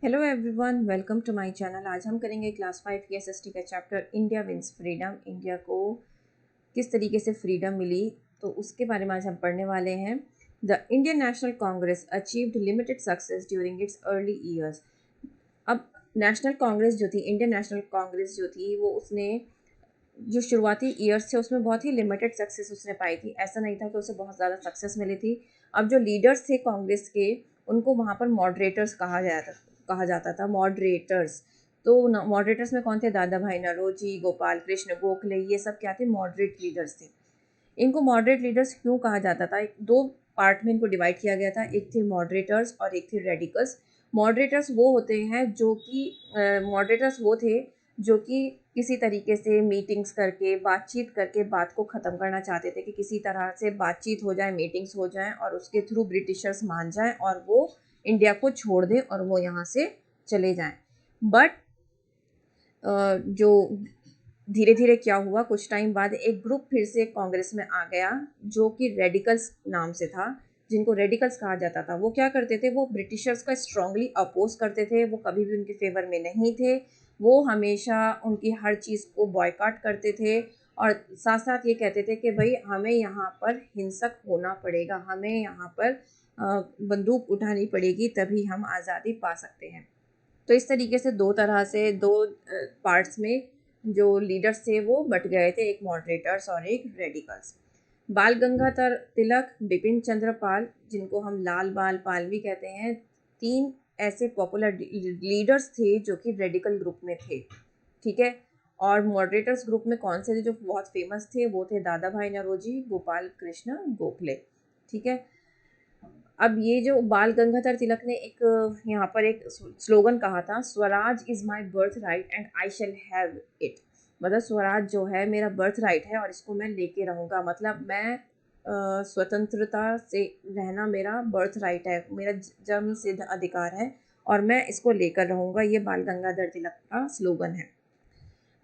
Hello everyone, welcome to my channel. आज हम करेंगे क्लास 5 की एसएसटी का chapter India wins freedom. India को किस तरीके से फ्रीडम मिली, तो उसके बारे में आज हम पढ़ने वाले हैं। The Indian national Congress achieved limited success during its early years. अब नेशनल कांग्रेस जो थी, इंडियन नेशनल कांग्रेस जो थी, वो उसने जो शुरुआती ईयर्स थे उसमें बहुत ही लिमिटेड सक्सेस उसने पाई थी। ऐसा नहीं था कि उसे बहुत ज़्यादा सक्सेस मिली थी। अब जो लीडर्स थे कांग्रेस के, उनको वहाँ पर मॉडरेटर्स कहा जाता था मॉडरेटर्स। तो मॉडरेटर्स में कौन थे? दादा भाई नौरोजी, गोपाल कृष्ण गोखले, ये सब क्या थे? मॉडरेट लीडर्स थे। इनको मॉडरेट लीडर्स क्यों कहा जाता था? दो पार्ट में इनको डिवाइड किया गया था। एक थे मॉडरेटर्स और एक थे रेडिकल्स। मॉडरेटर्स वो होते हैं जो कि मॉडरेटर्स वो थे जो कि किसी तरीके से मीटिंग्स करके, बातचीत करके बात को ख़त्म करना चाहते थे कि किसी तरह से बातचीत हो जाए, मीटिंग्स हो जाएं और उसके थ्रू ब्रिटिशर्स मान जाएं और वो इंडिया को छोड़ दें और वो यहाँ से चले जाएं। बट जो धीरे धीरे क्या हुआ, कुछ टाइम बाद एक ग्रुप फिर से कांग्रेस में आ गया जो कि रेडिकल्स नाम से था, जिनको रेडिकल्स कहा जाता था। वो क्या करते थे? वो ब्रिटिशर्स का स्ट्रांगली अपोज करते थे। वो कभी भी उनके फेवर में नहीं थे। वो हमेशा उनकी हर चीज़ को बॉयकॉट करते थे और साथ साथ ये कहते थे कि भाई हमें यहाँ पर हिंसक होना पड़ेगा, हमें यहाँ पर बंदूक उठानी पड़ेगी, तभी हम आज़ादी पा सकते हैं। तो इस तरीके से दो तरह से दो पार्ट्स में जो लीडर्स थे वो बट गए थे, एक मॉडरेटर्स और एक रेडिकल्स। बाल गंगाधर तिलक, बिपिन चंद्र पाल, जिनको हम लाल बाल पाल भी कहते हैं, तीन ऐसे पॉपुलर लीडर्स थे जो कि रेडिकल ग्रुप में थे। ठीक है। और मॉडरेटर्स ग्रुप में कौन से थे जो बहुत फेमस थे? वो थे दादा भाई नौरोजी, गोपाल कृष्ण गोखले। ठीक है। अब ये जो बाल गंगाधर तिलक ने एक यहाँ पर एक स्लोगन कहा था, Swaraj is my birth right and I shall have it. मतलब स्वराज जो है मेरा बर्थ राइट है और इसको मैं लेके रहूँगा। मतलब मैं स्वतंत्रता से रहना मेरा बर्थ राइट है, मेरा जन्म सिद्ध अधिकार है और मैं इसको लेकर रहूँगा। ये बाल गंगाधर तिलक का स्लोगन है।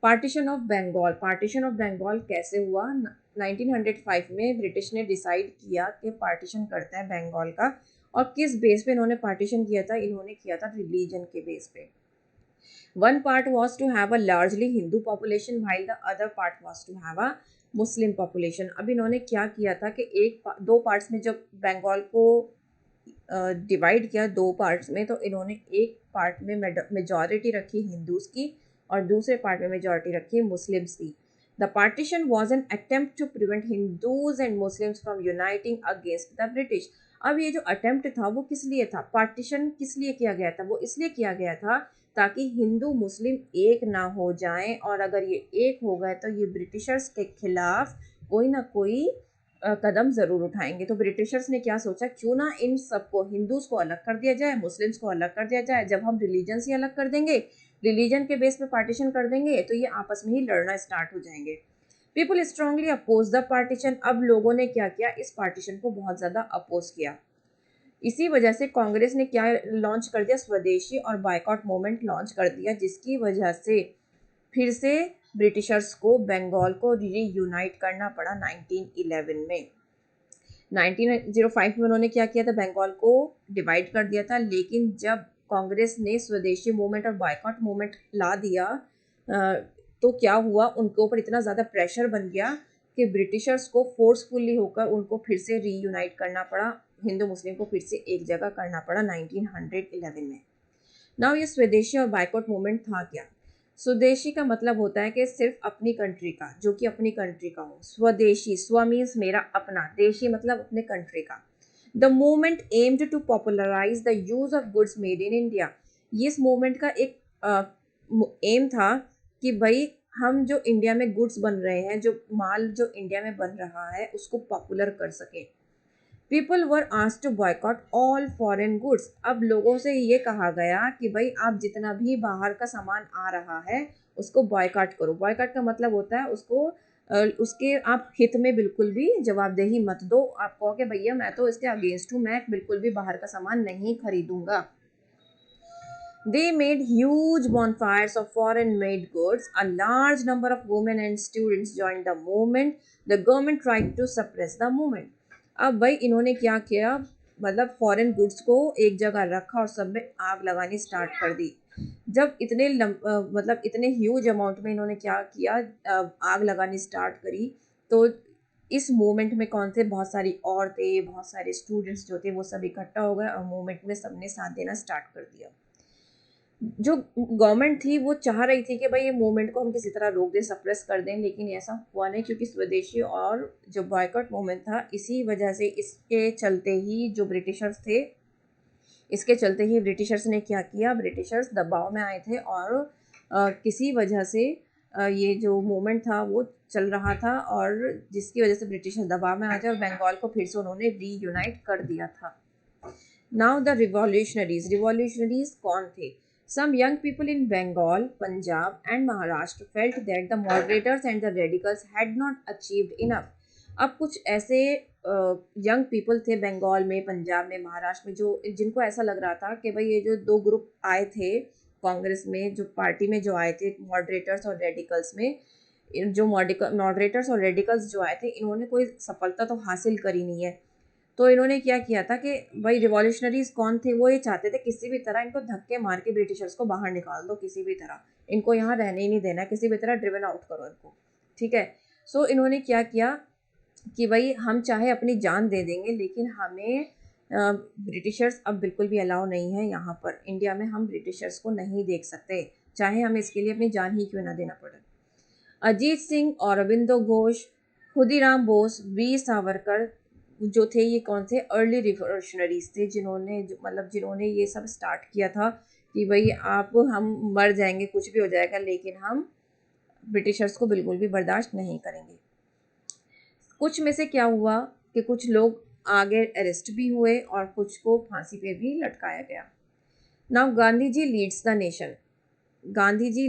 Partition of Bengal. Partition of Bengal कैसे हुआ? 1905 में ब्रिटिश ने डिसाइड किया कि पार्टीशन करते हैं बंगाल का। और किस बेस पे इन्होंने पार्टीशन किया था? इन्होंने किया था रिलीजन के बेस पे। One part was to have a largely Hindu population while the other part was to have a Muslim population. अब इन्होंने क्या किया था कि दो पार्ट्स में जब बंगाल को डिवाइड किया दो पार्ट्स में, तो इन्होंने एक पार्ट में मेजॉरिटी रखी हिंदूज की और दूसरे पार्ट में मेजॉरिटी रखी मुस्लिम्स की। The partition was an attempt to prevent Hindus and Muslims from uniting against the British. अब ये जो अटेम्प्ट था वो किस लिए था? पार्टीशन किस लिए किया गया था? वो इसलिए किया गया था ताकि हिंदू मुस्लिम एक ना हो जाएं, और अगर ये एक हो गए तो ये ब्रिटिशर्स के खिलाफ कोई ना कोई कदम ज़रूर उठाएंगे। तो ब्रिटिशर्स ने क्या सोचा, क्यों ना इन सबको, हिंदूज़ को अलग कर दिया जाए, मुस्लिम्स को अलग कर दिया जाए। जब हम रिलीजन से अलग कर देंगे, रिलीजन के बेस पे पार्टीशन कर देंगे, तो ये आपस में ही लड़ना स्टार्ट हो जाएंगे। People strongly oppose the partition. अब लोगों ने क्या किया? इस पार्टीशन को बहुत ज़्यादा अपोज किया। इसी वजह से कांग्रेस ने क्या लॉन्च कर दिया? स्वदेशी और बायकॉट मूवमेंट लॉन्च कर दिया, जिसकी वजह से फिर से ब्रिटिशर्स को बंगाल को रीयूनाइट करना पड़ा 1911 में। 1905 में उन्होंने क्या किया था? बंगाल को डिवाइड कर दिया था। लेकिन जब कांग्रेस ने स्वदेशी मूवमेंट और बायकॉट मूवमेंट ला दिया, तो क्या हुआ? उनके ऊपर इतना ज़्यादा प्रेशर बन गया कि ब्रिटिशर्स को फोर्सफुली होकर उनको फिर से रीयूनाइट करना पड़ा, हिंदू मुस्लिम को फिर से एक जगह करना पड़ा 1911 में। नाउ ये स्वदेशी और बायकॉट मूवमेंट था क्या? स्वदेशी का मतलब होता है कि सिर्फ अपनी कंट्री का, जो कि अपनी कंट्री का हो। स्वदेशी, स्व मीन्स मेरा अपना, देशी मतलब अपने कंट्री का। The movement aimed to popularize the use of goods made in India. ये इस मूवमेंट का एक एम था कि भाई हम जो इंडिया में गुड्स बन रहे हैं, जो माल जो इंडिया में बन रहा है, उसको पॉपुलर कर सके। People were asked to boycott all foreign goods. अब लोगों से ये कहा गया कि भाई आप जितना भी बाहर का सामान आ रहा है उसको बॉयकॉट करो। बॉयकॉट का मतलब होता है उसको उसके आप हित में बिल्कुल भी जवाबदेही मत दो। आप कहो कि भैया मैं तो इसके अगेंस्ट हूँ, मैं बिल्कुल भी बाहर का सामान नहीं खरीदूंगा। They made huge bonfires of foreign made goods. A large number of women and students joined the movement. The government tried to suppress the movement. अब भाई इन्होंने क्या किया? मतलब फॉरेन गुड्स को एक जगह रखा और सब में आग लगानी स्टार्ट कर दी। जब मतलब इतने ह्यूज अमाउंट में इन्होंने क्या किया, आग लगानी स्टार्ट करी, तो इस मूवमेंट में कौन थे, बहुत सारी औरतें, बहुत सारे स्टूडेंट्स जो थे वो सब इकट्ठा हो गए और मूवमेंट में सबने साथ देना स्टार्ट कर दिया। जो गवर्नमेंट थी वो चाह रही थी कि भाई ये मूवमेंट को हम किसी तरह रोक दें, सप्रेस कर दें, लेकिन ऐसा हुआ नहीं, क्योंकि स्वदेशी और जो बॉयकॉट मूवमेंट था, इसी वजह से, इसके चलते ही जो ब्रिटिशर्स थे, इसके चलते ही ब्रिटिशर्स ने क्या किया, ब्रिटिशर्स दबाव में आए थे और किसी वजह से ये जो मूवमेंट था वो चल रहा था, और जिसकी वजह से ब्रिटिशर्स दबाव में आए थे और बंगाल को फिर से उन्होंने रीयूनाइट कर दिया था। नाउ द रिवॉल्यूशनरीज कौन थे? Some young people in Bengal, Punjab and Maharashtra felt that the moderators and the radicals had not achieved enough. अब कुछ ऐसे यंग पीपल थे बंगाल में, पंजाब में, महाराष्ट्र में, जो जिनको ऐसा लग रहा था कि भाई ये जो दो ग्रुप आए थे कांग्रेस में, जो पार्टी में जो आए थे मॉडरेटर्स और रेडिकल्स में, जो मॉडरेटर्स और रेडिकल्स जो आए थे, इन्होंने कोई सफलता तो हासिल करी नहीं है। तो इन्होंने क्या किया था कि भाई रिवॉल्यूशनरीज कौन थे, वो ये चाहते थे किसी भी तरह इनको धक्के मार के ब्रिटिशर्स को बाहर निकाल दो, किसी भी तरह इनको यहाँ रहने ही नहीं देना, किसी भी तरह ड्रिवन आउट करो इनको, ठीक है। सो इन्होंने क्या किया कि भाई हम चाहे अपनी जान दे देंगे, लेकिन हमें ब्रिटिशर्स अब बिल्कुल भी अलाउ नहीं है यहाँ पर, इंडिया में हम ब्रिटिशर्स को नहीं देख सकते, चाहे हमें इसके लिए अपनी जान ही क्यों ना देना पड़े। अजीत सिंह, अरविंदो घोष, खुदीराम बोस, वीर सावरकर जो थे, ये कौन थे, अर्ली रिवॉल्यूशनरीज थे, जिन्होंने ये सब स्टार्ट किया था कि भाई हम मर जाएंगे, कुछ भी हो जाएगा, लेकिन हम ब्रिटिशर्स को बिल्कुल भी बर्दाश्त नहीं करेंगे। कुछ में से क्या हुआ कि कुछ लोग आगे अरेस्ट भी हुए और कुछ को फांसी पे भी लटकाया गया। Now Gandhi ji leads the nation. Gandhi ji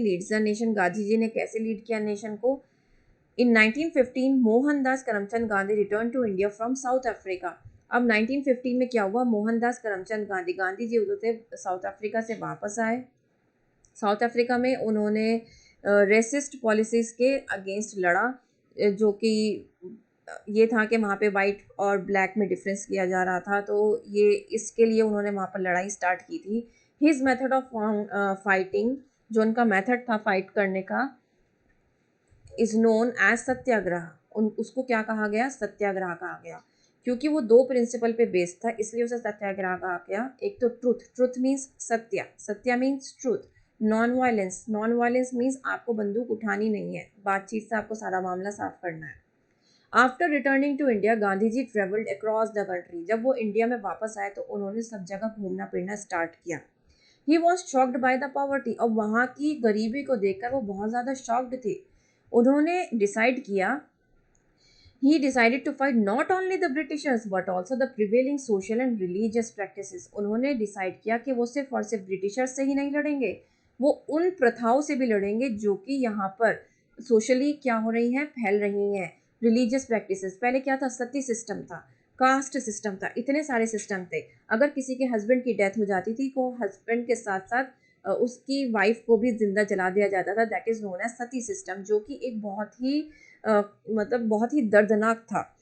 ने कैसे लीड किया नेशन को? In 1915, Mohandas Karamchand Gandhi return to India from South Africa. अब 1915 में क्या हुआ, मोहनदास करमचंद गांधी जी उधर से साउथ अफ्रीका से वापस आए। साउथ अफ्रीका में उन्होंने रेसिस्ट पॉलिसीज के अगेंस्ट लड़ा, जो कि ये था कि वहाँ पे वाइट और ब्लैक में डिफरेंस किया जा रहा था, तो ये इसके लिए उन्होंने वहाँ पर लड़ाई स्टार्ट की थी। हिज मेथड ऑफ फाइटिंग, जो उनका मेथड था फाइट करने का, इज नोन एज सत्याग्रह। उसको क्या कहा गया, सत्याग्रह कहा गया, क्योंकि वो दो प्रिंसिपल पे बेस्ड था, इसलिए उसे सत्याग्रह कहा गया। एक तो ट्रुथ मीन्स सत्य, सत्य means truth. Non violence means आपको बंदूक उठानी नहीं है, बातचीत से आपको सारा मामला साफ करना है। After returning to India, Gandhi ji travelled across the country. जब वो इंडिया में वापस आए तो उन्होंने सब जगह घूमना फिरना स्टार्ट किया। He was shocked by the poverty. और वहाँ की गरीबी को देखकर वो बहुत ज़्यादा शॉक्ड थे। उन्होंने डिसाइड किया, he decided to fight not only the Britishers but also the prevailing social and religious practices। उन्होंने डिसाइड किया कि वो सिर्फ और सिर्फ ब्रिटिशर्स से ही नहीं लड़ेंगे, वो उन प्रथाओं से भी लड़ेंगे जो कि यहाँ पर सोशली क्या हो रही हैं, फैल रही हैं। रिलीजियस प्रैक्टिसेस, पहले क्या था, सती सिस्टम था, कास्ट सिस्टम था, इतने सारे सिस्टम थे। अगर किसी के हस्बैंड की डेथ हो जाती थी तो हस्बैंड के साथ साथ उसकी वाइफ को भी जिंदा जला दिया जाता था, that is known as sati system, जो कि एक बहुत ही बहुत ही दर्दनाक था,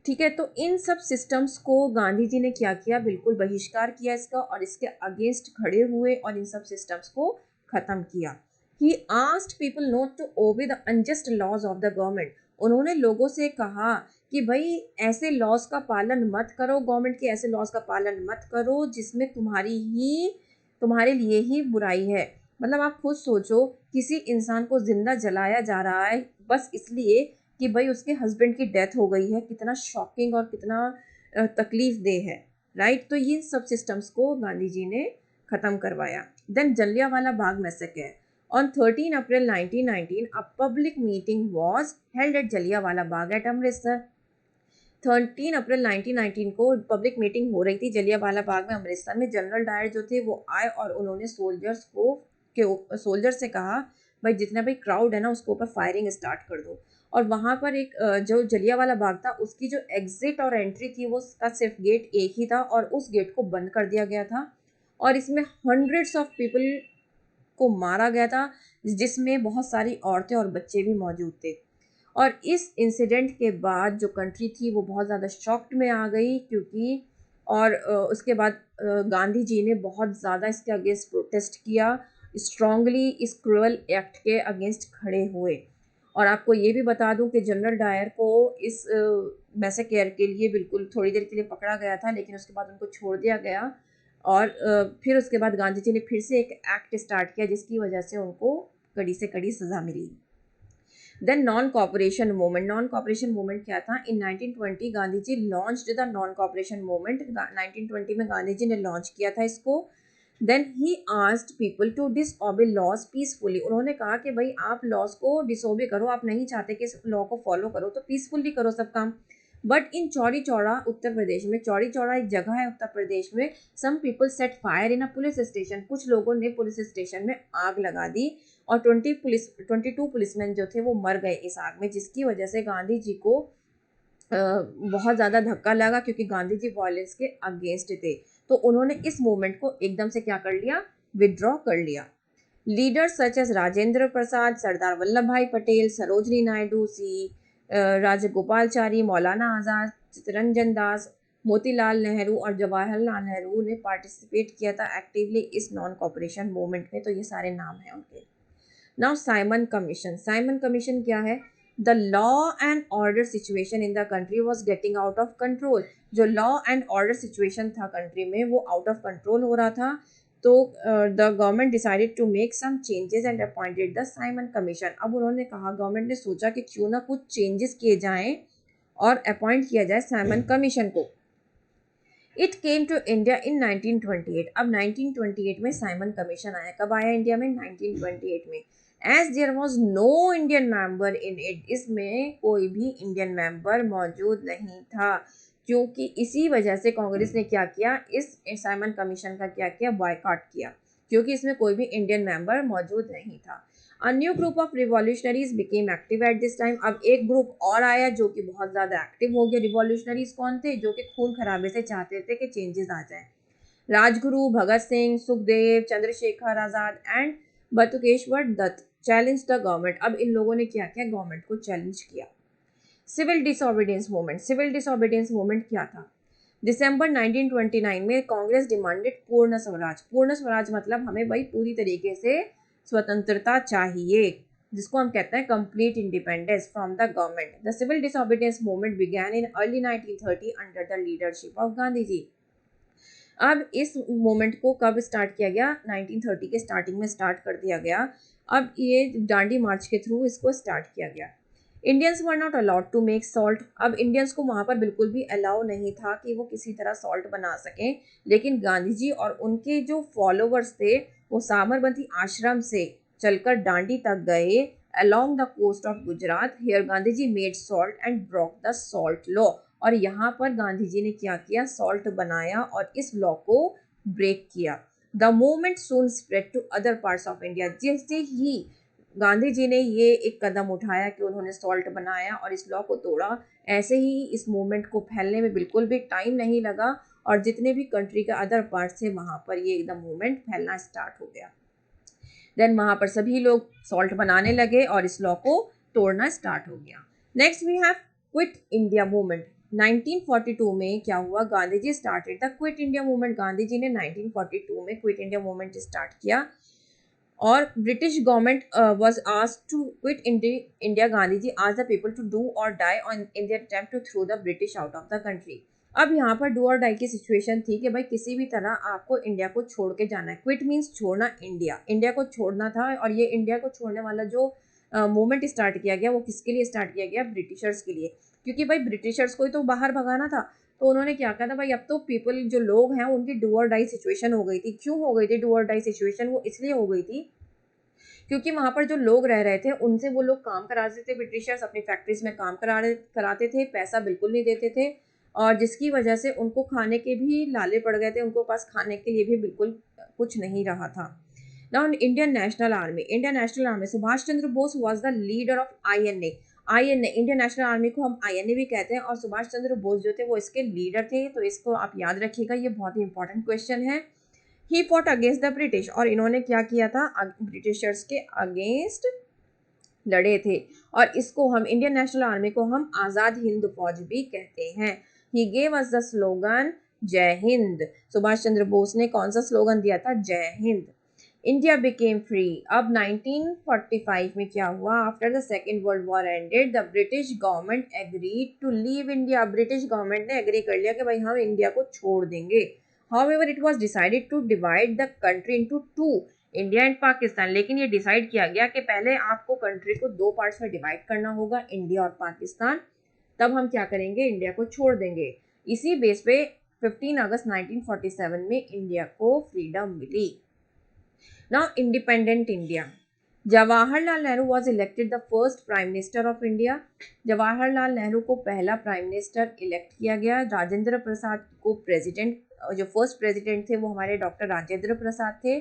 ठीक है। तो इन सब सिस्टम्स को गांधी जी ने क्या किया, बिल्कुल बहिष्कार किया इसका, और इसके अगेंस्ट खड़े हुए और इन सब सिस्टम्स को खत्म किया। He asked people not to obey the unjust laws of the government. उन्होंने लोगों से कहा कि भाई ऐसे लॉज का पालन मत करो, गवर्नमेंट के ऐसे लॉज का पालन मत करो जिसमें तुम्हारे लिए ही बुराई है। मतलब आप खुद सोचो, किसी इंसान को जिंदा जलाया जा रहा है बस इसलिए कि भाई उसके हस्बैंड की डेथ हो गई है, कितना शॉकिंग और कितना तकलीफ देह है, राइट। तो ये सब सिस्टम्स को गांधी जी ने खत्म करवाया। Then Jallianwala Bagh massacre. On 13 April 1919, a public meeting was held at Jallianwala Bagh at Amritsar. 13 अप्रैल 1919 को पब्लिक मीटिंग हो रही थी जलियांवाला बाग में अमृतसर में। जनरल डायर जो थे वो आए और उन्होंने सोल्जर से कहा, भाई जितना भी क्राउड है ना उसके ऊपर फायरिंग स्टार्ट कर दो। और वहाँ पर एक जो जलियांवाला बाग था उसकी जो एग्जिट और एंट्री थी वो उसका सिर्फ गेट एक ही था और उस गेट को बंद कर दिया गया था, और इसमें हंड्रेड्स ऑफ पीपल को मारा गया था, जिसमें बहुत सारी औरतें और बच्चे भी मौजूद थे। और इस इंसिडेंट के बाद जो कंट्री थी वो बहुत ज़्यादा शॉक्ड में आ गई, क्योंकि और उसके बाद गांधी जी ने बहुत ज़्यादा इसके अगेंस्ट प्रोटेस्ट किया, स्ट्रांगली इस क्रूअल एक्ट के अगेंस्ट खड़े हुए। और आपको ये भी बता दूं कि जनरल डायर को इस मैसेकेयर के लिए बिल्कुल थोड़ी देर के लिए पकड़ा गया था, लेकिन उसके बाद उनको छोड़ दिया गया। और फिर उसके बाद गांधी जी ने फिर से एक एक्ट स्टार्ट किया जिसकी वजह से उनको कड़ी से कड़ी सज़ा मिली। Then non cooperation movement. Non cooperation movement क्या था? In 1920 Gandhi ji launched the non cooperation movement. 1920 में गांधी जी ने लॉन्च किया था इसको। Then he asked people to disobey laws peacefully. उन्होंने कहा कि भाई आप लॉज को डिसओबे करो, आप नहीं चाहते कि इस लॉ को फॉलो करो तो पीसफुली करो सब काम। बट इन चौड़ी चौड़ा उत्तर प्रदेश में, चौड़ी चौड़ा एक जगह है उत्तर प्रदेश में, some people set fire in a police station. कुछ लोगों ने पुलिस स्टेशन में आग लगा दी और 22 पुलिसमैन जो थे वो मर गए इस आग में, जिसकी वजह से गांधी जी को बहुत ज़्यादा धक्का लगा, क्योंकि गांधी जी वायलेंस के अगेंस्ट थे। तो उन्होंने इस मूवमेंट को एकदम से क्या कर लिया? विड्रॉ कर लिया। Leaders such as Rajendra Prasad, Sardar Vallabh भाई पटेल, सरोजनी नायडू, राजगोपालचारी, मौलाना आज़ाद, चित्तरंजन दास, मोतीलाल नेहरू और जवाहरलाल नेहरू ने पार्टिसिपेट किया था एक्टिवली इस नॉन कॉपरेशन मूवमेंट में। तो ये सारे नाम हैं उनके। Now Simon Commission. Simon Commission क्या है? The law and order situation in the country was getting out of control. जो लॉ एंड ऑर्डर सिचुएशन था कंट्री में वो आउट ऑफ कंट्रोल हो रहा था। तो the government decided to make some changes and appointed the Simon Commission. अब उन्होंने कहा, गवर्नमेंट ने सोचा कि क्यों ना कुछ चेंजेस किए जाएं और अपॉइंट किया जाए साइमन कमीशन को। It came to India in 1928। अब 1928 में साइमन कमीशन आया। कब आया इंडिया में? 1928 में। As there was no Indian member in it. इसमें कोई भी इंडियन मेंबर मौजूद नहीं था, क्योंकि इसी वजह से कांग्रेस ने क्या किया? इस साइमन कमीशन का क्या किया? बॉयकॉट किया, क्योंकि इसमें कोई भी इंडियन मेंबर मौजूद नहीं था। A new group of revolutionaries became active at this time। अब एक ग्रुप और आया जो कि बहुत ज़्यादा एक्टिव हो गया। रिवॉल्यूशनरीज कौन थे? जो कि खून खराबे से चाहते थे कि चेंजेस आ जाए। Rajguru, Bhagat Singh, Sukhdev, Chandrashekhar Azad and Batukeshwar Dutt challenge the government. अब इन लोगों ने क्या किया? गवर्नमेंट को चैलेंज किया। Civil disobedience movement. Civil disobedience movement क्या था? दिसंबर 1929 में कांग्रेस डिमांडेड पूर्ण स्वराज। पूर्ण स्वराज मतलब हमें भाई पूरी तरीके से स्वतंत्रता चाहिए, जिसको हम कहते हैं complete independence from the government. The civil disobedience movement began in early 1930 under the leadership of Gandhi ji. अब इस मूवमेंट को कब स्टार्ट किया गया? 1930 के स्टार्टिंग में स्टार्ट कर दिया गया। अब ये डांडी मार्च के थ्रू इसको स्टार्ट किया गया। Indians were not allowed to make salt. अब इंडियंस को वहाँ पर बिल्कुल भी अलाउ नहीं था कि वो किसी तरह सॉल्ट बना सकें, लेकिन गांधी जी और उनके जो फॉलोवर्स थे वो साबरमती आश्रम से चलकर डांडी तक गए along the coast of Gujarat. Here Gandhi ji made salt and broke the salt law. और यहाँ पर गांधी जी ने क्या किया? सॉल्ट बनाया और इस लॉ को ब्रेक किया। The movement soon spread to other parts of India. जैसे ही गांधी जी ने ये एक कदम उठाया कि उन्होंने सॉल्ट बनाया और इस लॉ को तोड़ा, ऐसे ही इस मूवमेंट को फैलने में बिल्कुल भी टाइम नहीं लगा और जितने भी कंट्री के अदर पार्ट्स थे वहाँ पर ये एकदम मूवमेंट फैलना स्टार्ट हो गया। देन वहाँ पर सभी लोग सॉल्ट बनाने लगे और इस लॉ को तोड़ना स्टार्ट हो गया। Next we have quit India movement. 1942 में क्या हुआ? Gandhi ji started the quit India movement. Gandhi ji ने 1942 में क्विट इंडिया मूवमेंट स्टार्ट किया और British government was asked to quit India. Gandhi ji asked the people to do or die on in their attempt to throw the British out of the country. अब यहाँ पर do or die की situation थी कि भाई किसी भी तरह आपको इंडिया को छोड़ के जाना है। क्विट मीन्स छोड़ना, इंडिया को छोड़ना था। और ये इंडिया को छोड़ने वाला जो मूवमेंट स्टार्ट किया गया वो किसके लिए स्टार्ट किया गया? ब्रिटिशर्स के लिए, क्योंकि भाई ब्रिटिशर्स को ही तो बाहर भगाना था। तो उन्होंने क्या कहा था? भाई अब तो पीपल जो लोग हैं उनकी डू और डाई सिचुएशन हो गई थी। क्यों हो गई थी डू और डाई सिचुएशन? वो इसलिए हो गई थी क्योंकि वहाँ पर जो लोग रह रहे थे उनसे वो लोग काम कराते थे। ब्रिटिशर्स अपनी फैक्ट्रीज में काम कराते थे, पैसा बिल्कुल नहीं देते थे और जिसकी वजह से उनको खाने के भी लाले पड़ गए थे। उनको पास खाने के लिए भी बिल्कुल कुछ नहीं रहा था। Now Indian national army. Indian national army, Subhash Chandra Bose was the leader of INA। Indian national army को हम INA भी कहते हैं और सुभाष चंद्र बोस जो थे वो इसके लीडर थे। तो इसको आप याद रखिएगा, ये बहुत ही इंपॉर्टेंट क्वेश्चन है। He fought against the British. और इन्होंने क्या किया था? ब्रिटिशर्स के अगेंस्ट लड़े थे। और इसको हम इंडियन नेशनल आर्मी को हम आज़ाद हिंद फौज भी कहते हैं। He gave us the slogan जय हिंद। सुभाष चंद्र बोस ने कौन सा स्लोगन दिया था? जय हिंद। India became free. अब 1945 में क्या हुआ? After the second world war ended the British government agreed to leave India. British government ने एग्री कर लिया कि भाई हम इंडिया को छोड़ देंगे। However it was decided to divide the country into two, India and Pakistan. लेकिन ये डिसाइड किया गया कि पहले आपको कंट्री को दो पार्ट्स में डिवाइड करना होगा, इंडिया और पाकिस्तान, तब हम क्या करेंगे? इंडिया को छोड़ देंगे। इसी बेस पे 15 अगस्त 1947 में इंडिया को फ्रीडम मिली। Now, independent India. Jawaharlal Nehru was elected the first prime minister of India. Jawaharlal Nehru को पहला प्राइम मिनिस्टर इलेक्ट किया गया। राजेंद्र प्रसाद को प्रेसिडेंट, जो फर्स्ट प्रेसिडेंट थे वो हमारे डॉक्टर राजेंद्र प्रसाद थे,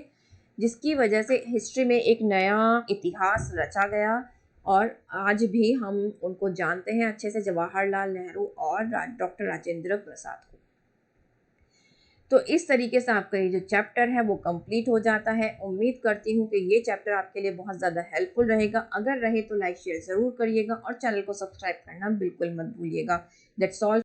जिसकी वजह से हिस्ट्री में एक नया इतिहास रचा गया और आज भी हम उनको जानते हैं अच्छे से, जवाहरलाल नेहरू और डॉक्टर राजेंद्र प्रसाद को। तो इस तरीके से आपका ये जो चैप्टर है वो कंप्लीट हो जाता है। उम्मीद करती हूँ कि ये चैप्टर आपके लिए बहुत ज़्यादा हेल्पफुल रहेगा। अगर रहे तो लाइक शेयर ज़रूर करिएगा और चैनल को सब्सक्राइब करना बिल्कुल मत भूलिएगा। That's all.